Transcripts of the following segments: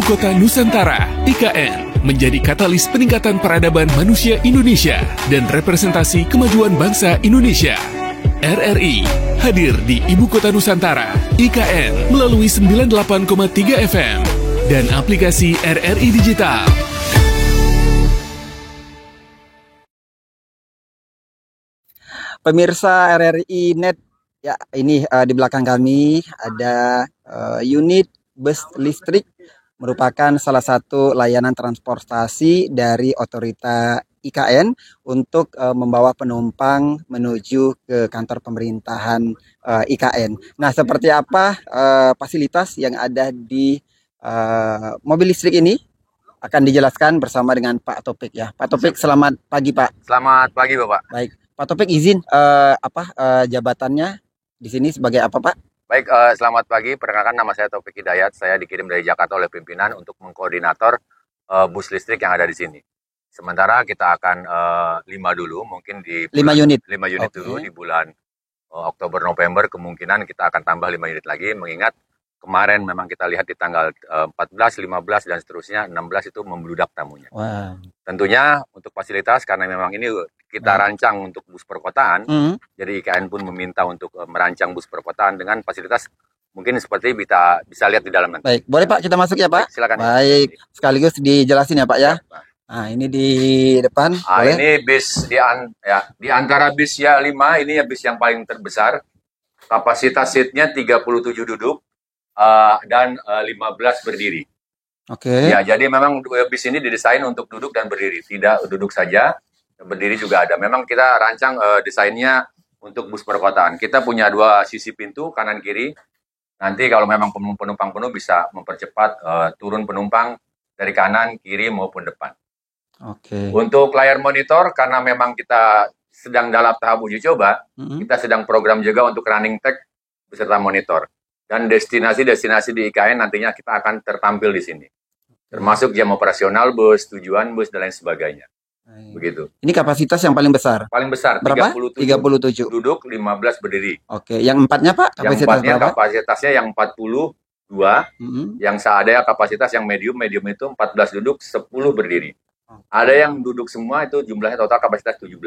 Kota Nusantara, IKN, menjadi katalis peningkatan peradaban manusia Indonesia dan representasi kemajuan bangsa Indonesia. RRI hadir di Ibu Kota Nusantara, IKN, melalui 98,3 FM dan aplikasi RRI Digital. Pemirsa RRI Net, ya ini di belakang kami ada unit bus listrik, merupakan salah satu layanan transportasi dari otorita IKN untuk membawa penumpang menuju ke kantor pemerintahan IKN. Nah, seperti apa fasilitas yang ada di mobil listrik ini akan dijelaskan bersama dengan Pak Topik ya. Pak Topik, selamat pagi Pak. Selamat pagi Bapak. Baik. Pak Topik, izin jabatannya di sini sebagai apa Pak? Baik, selamat pagi. Perkenalkan, nama saya Taufik Hidayat. Saya dikirim dari Jakarta oleh pimpinan untuk mengkoordinator bus listrik yang ada di sini. Sementara kita akan 5 dulu, mungkin di 5 unit. 5 unit Oke. dulu di bulan Oktober November, kemungkinan kita akan tambah 5 unit lagi, mengingat kemarin memang kita lihat di tanggal 14, 15 dan seterusnya 16 itu membludak tamunya. Wow. Tentunya untuk fasilitas, karena memang ini kita rancang untuk bus perkotaan, jadi IKN pun meminta untuk merancang bus perkotaan dengan fasilitas mungkin seperti bisa lihat di dalam nanti. Baik, boleh Pak kita masuk ya Pak? Baik, silakan. Baik, sekaligus dijelasin ya Pak ya. Nah, ini di depan. Boleh? Ini bis di antara bis ya 5, ini ya bis yang paling terbesar. Kapasitas seatnya 37 duduk dan 15 berdiri. Oke. Ya, jadi memang bis ini didesain untuk duduk dan berdiri, tidak duduk saja. Berdiri juga ada. Memang kita rancang desainnya untuk bus perkotaan. Kita punya 2 sisi pintu, kanan kiri. Nanti kalau memang penumpang penuh bisa mempercepat turun penumpang dari kanan, kiri maupun depan. Oke. Untuk layar monitor, karena memang kita sedang dalam tahap uji coba, kita sedang program juga untuk running tag beserta monitor. Dan destinasi-destinasi di IKN nantinya kita akan tertampil di sini. Termasuk jam operasional bus, tujuan bus, dan lain sebagainya. Begitu. Ini kapasitas yang paling besar. Paling besar, Berapa? 37 duduk, 15 berdiri. Oke, yang empatnya Pak? Yang empatnya kapasitasnya yang 42, yang seadanya kapasitas yang medium itu 14 duduk, 10 berdiri. Ada yang duduk semua, itu jumlahnya total kapasitas 17.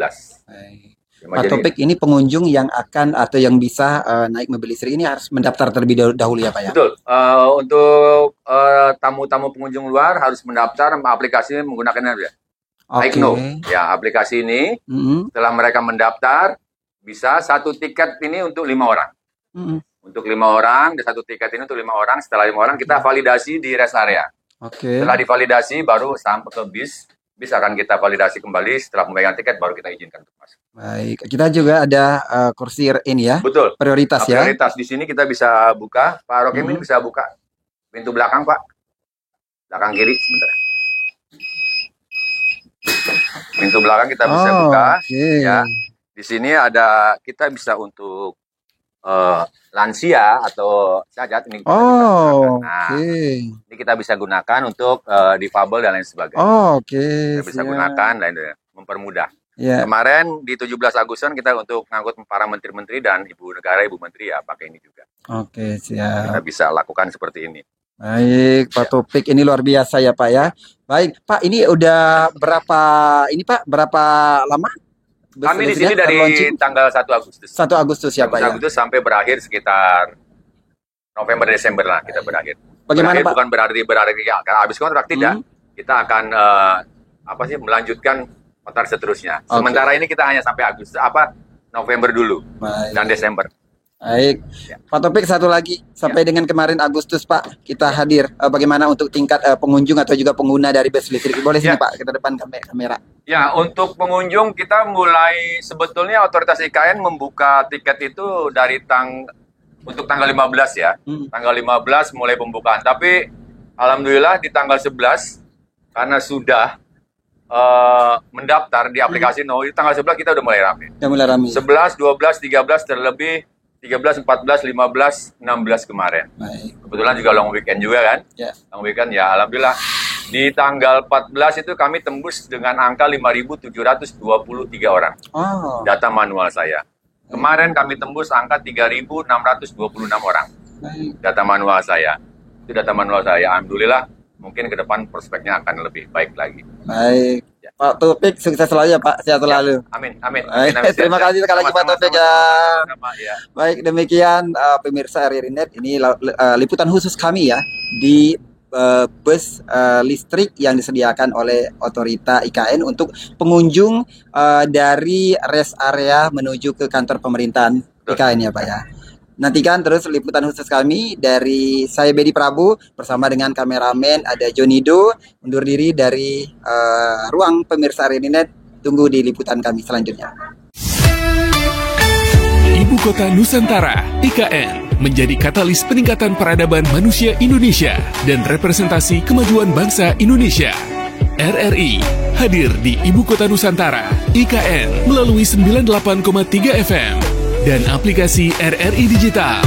Pak Topik, ini pengunjung yang akan atau yang bisa naik mobil listrik ini harus mendaftar terlebih dahulu ya Pak ya? Betul. Untuk tamu-tamu pengunjung luar harus mendaftar aplikasi menggunakan Aikno. Ya, aplikasi ini setelah mereka mendaftar bisa satu tiket ini untuk 5 orang. Untuk 5 orang, dan satu tiket ini untuk 5 orang. Setelah 5 orang kita validasi di rest area. Setelah divalidasi baru sampai ke bis. Bis akan kita validasi kembali. Setelah pemegang tiket baru kita izinkan untuk masuk. Baik, kita juga ada kursi ini ya. Betul. Prioritas ya. Prioritas di sini kita bisa buka. Pak Rokim ini bisa buka pintu belakang Pak. Belakang kiri sebentar. Pintu belakang kita bisa buka. Ya. Di sini kita bisa untuk lansia atau cacat ini. Ini kita bisa gunakan untuk difabel dan lain sebagainya. Kita bisa gunakan dan mempermudah. Kemarin di 17 Agustusan kita untuk ngangkut para menteri-menteri dan ibu negara, ibu menteri ya pakai ini juga. Siap. Kita bisa lakukan seperti ini. Baik, Pak Topik, ini luar biasa ya Pak ya. Baik, Pak, ini udah berapa lama? Kami di sini dari tanggal 1 Agustus. 1 Agustus ya Pak ya. 1 Agustus sampai berakhir sekitar November Desember lah kita berakhir. Bagaimana berakhir Pak? Bukan berarti akan habis kontrak, tidak. Kita akan melanjutkan kontrak seterusnya. Sementara ini kita hanya sampai November dulu. Dan Desember. Baik, Pak Topik, satu lagi sampai dengan kemarin Agustus Pak kita hadir. Bagaimana untuk tingkat pengunjung atau juga pengguna dari bus listrik? Boleh sini Pak, kita depan kamera. Ya, untuk pengunjung kita mulai sebetulnya otoritas IKN membuka tiket itu dari untuk tanggal 15 ya. Tanggal 15 mulai pembukaan. Tapi alhamdulillah di tanggal 11 karena sudah mendaftar di aplikasi tanggal 11 kita udah mulai ramai. 11, 12, 13 terlebih 13, 14, 15, 16 kemarin. Kebetulan juga long weekend juga kan. Long weekend ya alhamdulillah. Di tanggal 14 itu kami tembus dengan angka 5.723 orang. Data manual saya. Kemarin kami tembus angka 3.626 orang. Data manual saya. Itu data manual saya. Alhamdulillah mungkin ke depan prospeknya akan lebih baik lagi. Baik. Ya. Pak Taufik, sukses selalu ya Pak, sehat selalu. Amin. Terima kasih sekali lagi Pak Taufik ya. Baik, demikian pemirsa RRI.net, ini liputan khusus kami ya di bus listrik yang disediakan oleh otorita IKN untuk pengunjung dari rest area menuju ke kantor pemerintahan IKN ya Pak ya. Nantikan terus liputan khusus kami dari saya Bedi Prabu bersama dengan kameramen ada Jonido undur diri dari ruang pemirsa RRI.net. Tunggu di liputan kami selanjutnya. Ibu Kota Nusantara, IKN, menjadi katalis peningkatan peradaban manusia Indonesia dan representasi kemajuan bangsa Indonesia. RRI hadir di Ibu Kota Nusantara, IKN, melalui 98,3 FM dan aplikasi RRI Digital.